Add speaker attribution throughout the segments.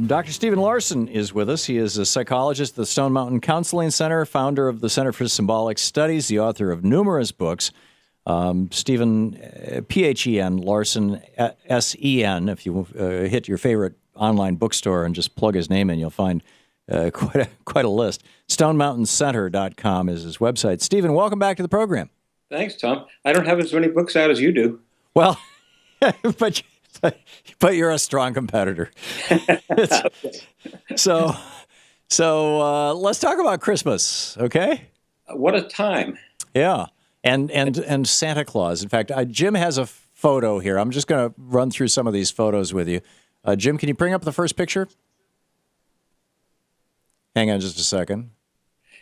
Speaker 1: Dr. Stephen Larson is with us. He is a psychologist at the Stone Mountain Counseling Center, founder of the Center for Symbolic Studies, the author of numerous books. Stephen, P-H-E-N, Larson, S-E-N. If you hit your favorite online bookstore and just plug his name in, you'll find quite a list. StoneMountainCenter.com is his website. Stephen, welcome back to the program.
Speaker 2: Thanks, Tom. I don't have as many books out as you do.
Speaker 1: Well, but you're a strong competitor. So let's talk about Christmas, okay?
Speaker 2: What a time.
Speaker 1: Yeah, and Santa Claus. In fact, Jim has a photo here. I'm just going to run through some of these photos with you. Jim, can you bring up the first picture? Hang on just a second.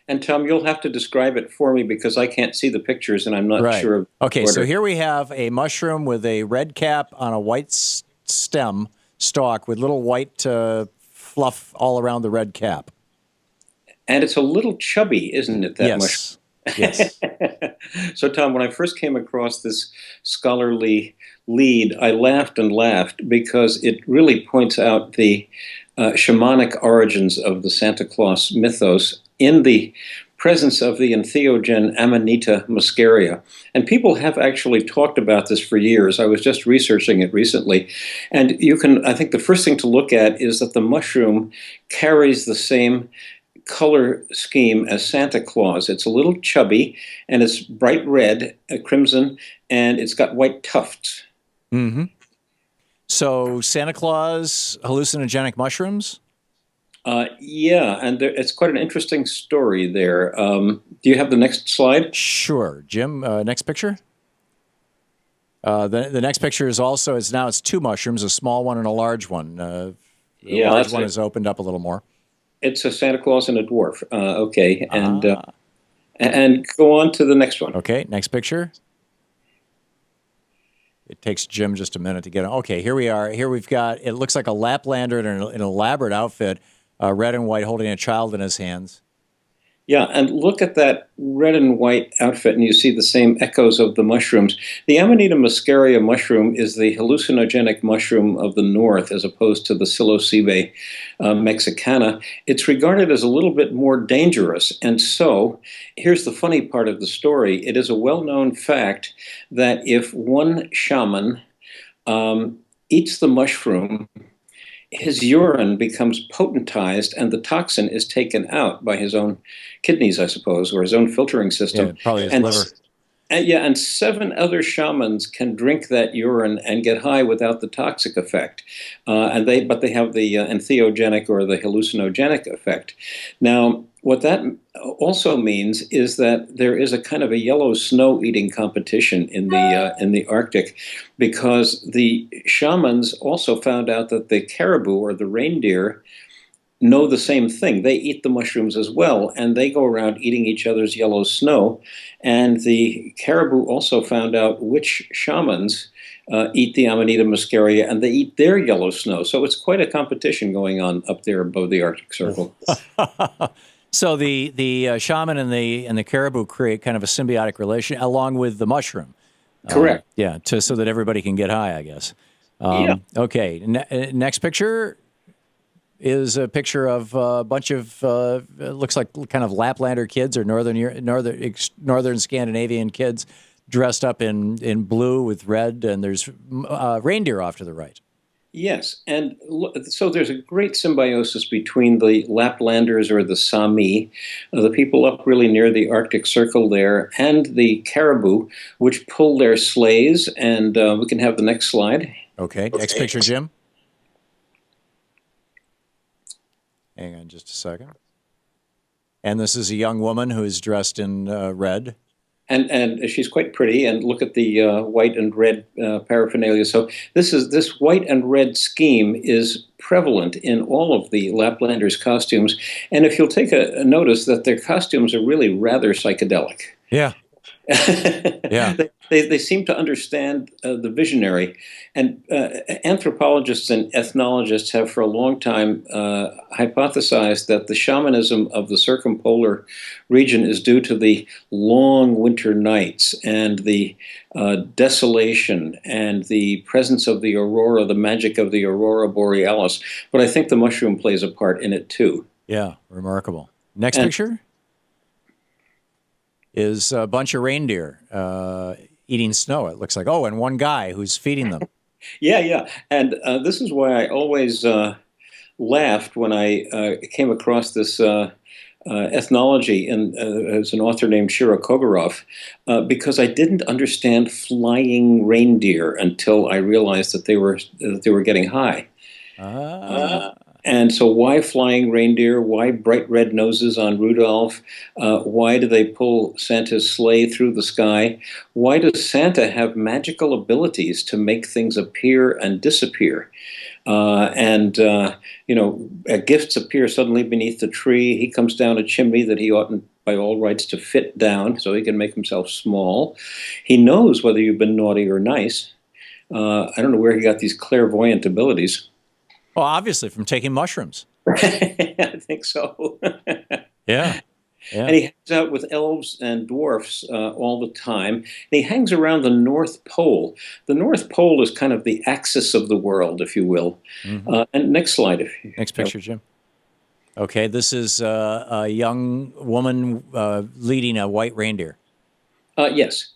Speaker 2: And Tom, you'll have to describe it for me because I can't see the pictures and I'm not sure.
Speaker 1: Okay, so here we have a mushroom with a red cap on a white stalk with little white fluff all around the red cap.
Speaker 2: And it's a little chubby, isn't it, that mushroom?
Speaker 1: Yes.
Speaker 2: So, Tom, when I first came across this scholarly lead, I laughed and laughed because it really points out the shamanic origins of the Santa Claus mythos in the presence of the entheogen Amanita muscaria. And people have actually talked about this for years. I was just researching it recently. And I think the first thing to look at is that the mushroom carries the same color scheme as Santa Claus. It's a little chubby, and it's bright red, crimson, and it's got white tufts.
Speaker 1: Mm-hmm. So Santa Claus, hallucinogenic mushrooms?
Speaker 2: Yeah, and it's quite an interesting story there. Do you have the next slide?
Speaker 1: Sure. Jim, next picture? The next picture is also, it's two mushrooms, a small one and a large one. The large one is opened up a little more.
Speaker 2: It's a Santa Claus and a dwarf. Okay, and go on to the next one.
Speaker 1: Okay, next picture. It takes Jim just a minute to get on. Okay, here we are. Here we've got, it looks like a Laplander in an elaborate outfit, red and white, holding a child in his hands.
Speaker 2: Yeah, and look at that red and white outfit, and you see the same echoes of the mushrooms. The Amanita muscaria mushroom is the hallucinogenic mushroom of the north, as opposed to the Psilocybe mexicana. It's regarded as a little bit more dangerous, and so here's the funny part of the story. It is a well-known fact that if one shaman eats the mushroom, his urine becomes potentized and the toxin is taken out by his own kidneys, I suppose, or his own filtering system.
Speaker 1: Yeah, probably his liver.
Speaker 2: And 7 other shamans can drink that urine and get high without the toxic effect. But they have the entheogenic or the hallucinogenic effect. Now, what that also means is that there is a kind of a yellow snow eating competition in the Arctic, because the shamans also found out that the caribou or the reindeer know the same thing. They eat the mushrooms as well, and they go around eating each other's yellow snow. And the caribou also found out which shamans eat the Amanita muscaria, and they eat their yellow snow. So it's quite a competition going on up there above the Arctic Circle.
Speaker 1: So the shaman and the caribou create kind of a symbiotic relation along with the mushroom.
Speaker 2: Correct.
Speaker 1: So that everybody can get high, I guess.
Speaker 2: Yeah.
Speaker 1: Okay. Next picture is a picture of a bunch of looks like kind of Laplander kids or northern Scandinavian kids dressed up in blue with red, and there's reindeer off to the right.
Speaker 2: Yes, and so there's a great symbiosis between the Laplanders or the Sami, the people up really near the Arctic Circle there, and the caribou, which pull their sleighs, and we can have the next slide.
Speaker 1: Okay, next picture, Jim. Hang on just a second. And this is a young woman who is dressed in red.
Speaker 2: And she's quite pretty, and look at the white and red paraphernalia. So this white and red scheme is prevalent in all of the Laplanders' costumes. And if you'll take a notice that their costumes are really rather psychedelic.
Speaker 1: Yeah. Yeah.
Speaker 2: They seem to understand the visionary. And anthropologists and ethnologists have for a long time hypothesized that the shamanism of the circumpolar region is due to the long winter nights and the desolation and the presence of the aurora, the magic of the aurora borealis. But I think the mushroom plays a part in it too.
Speaker 1: Yeah, remarkable. Next
Speaker 2: And
Speaker 1: picture is a bunch of reindeer eating snow, it looks like. Oh, and one guy who's feeding them.
Speaker 2: yeah. And this is why I always laughed when I came across this ethnology as an author named Shira Kogarov, because I didn't understand flying reindeer until I realized that they were getting high. And so, why flying reindeer? Why bright red noses on Rudolph? Why do they pull Santa's sleigh through the sky? Why does Santa have magical abilities to make things appear and disappear? Gifts appear suddenly beneath the tree. He comes down a chimney that he oughtn't, by all rights, to fit down, so he can make himself small. He knows whether you've been naughty or nice. I don't know where he got these clairvoyant abilities.
Speaker 1: Well, obviously from taking mushrooms.
Speaker 2: I think so.
Speaker 1: Yeah.
Speaker 2: And he hangs out with elves and dwarfs all the time. And he hangs around the North Pole. The North Pole is kind of the axis of the world, if you will. Mm-hmm. And next slide.
Speaker 1: Next picture, Jim. Okay, this is a young woman leading a white reindeer.
Speaker 2: Yes.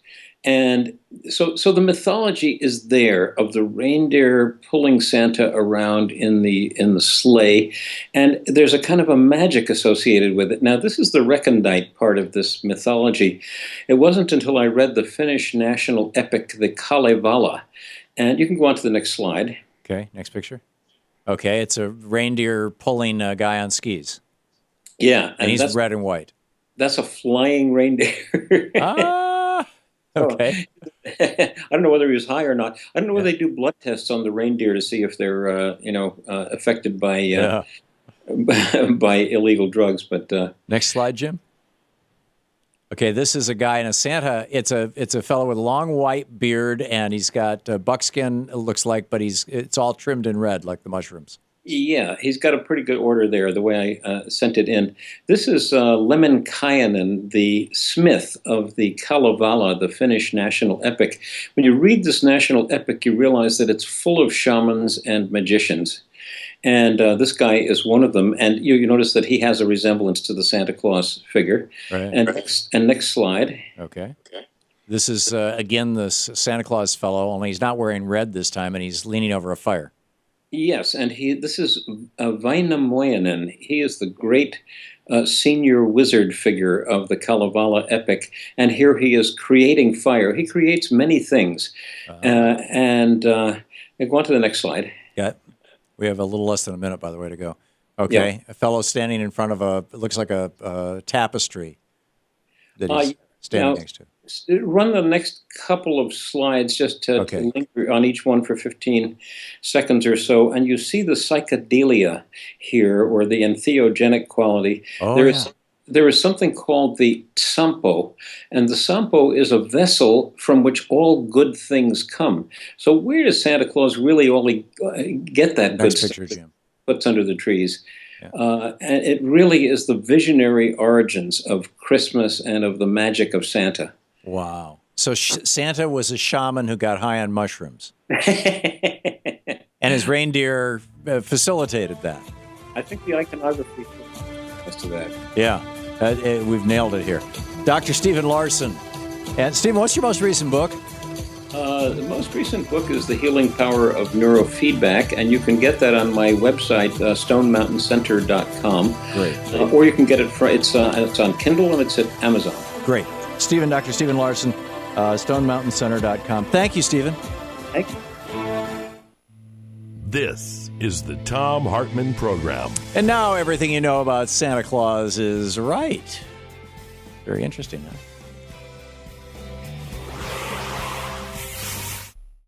Speaker 2: And so the mythology is there of the reindeer pulling Santa around in the sleigh, and there's a kind of a magic associated with it. Now, this is the recondite part of this mythology. It wasn't until I read the Finnish national epic, the Kalevala, and you can go on to the next slide.
Speaker 1: Okay, next picture. Okay, it's a reindeer pulling a guy on skis.
Speaker 2: Yeah,
Speaker 1: and he's red and white.
Speaker 2: That's a flying reindeer.
Speaker 1: Okay.
Speaker 2: I don't know whether he was high or not. I don't know whether they do blood tests on the reindeer to see if they're, affected by by illegal drugs. But
Speaker 1: next slide, Jim. Okay, this is a guy in a Santa. It's a fellow with a long white beard, and he's got buckskin. It looks like, but it's all trimmed in red, like the mushrooms.
Speaker 2: Yeah, he's got a pretty good order there, the way I sent it in. This is Lemminkainen, the smith of the Kalevala, the Finnish national epic. When you read this national epic, you realize that it's full of shamans and magicians. And this guy is one of them. And you notice that he has a resemblance to the Santa Claus figure.
Speaker 1: Right.
Speaker 2: And next slide.
Speaker 1: Okay. This is, again, the Santa Claus fellow, only he's not wearing red this time, and he's leaning over a fire.
Speaker 2: Yes, and this is Vainamoinen. He is the great senior wizard figure of the Kalevala epic, and here he is creating fire. He creates many things. Go on to the next slide.
Speaker 1: Yeah, we have a little less than a minute, by the way, to go. Okay, a fellow standing in front of it looks like a tapestry that he's standing next to.
Speaker 2: Run the next couple of slides just to linger on each one for 15 seconds or so, and you see the psychedelia here, or the entheogenic quality. There is something called the sampo, and the sampo is a vessel from which all good things come. So where does Santa Claus really only get that good stuff?
Speaker 1: Jim.
Speaker 2: Puts under the trees. And it really is the visionary origins of Christmas and of the magic of Santa.
Speaker 1: Wow. So Santa was a shaman who got high on mushrooms. And his reindeer facilitated that.
Speaker 2: I think the iconography as to that.
Speaker 1: Yeah, we've nailed it here. Dr. Stephen Larson. And Stephen, what's your most recent book?
Speaker 2: The most recent book is The Healing Power of Neurofeedback, and you can get that on my website, stonemountaincenter.com.
Speaker 1: Great.
Speaker 2: Or you can get it it's on Kindle and it's at Amazon.
Speaker 1: Great. Dr. Stephen Larson, stonemountaincenter.com. Thank you, Stephen.
Speaker 2: Thank you.
Speaker 3: This is the Thom Hartmann Program.
Speaker 1: And now everything you know about Santa Claus is right. Very interesting, huh?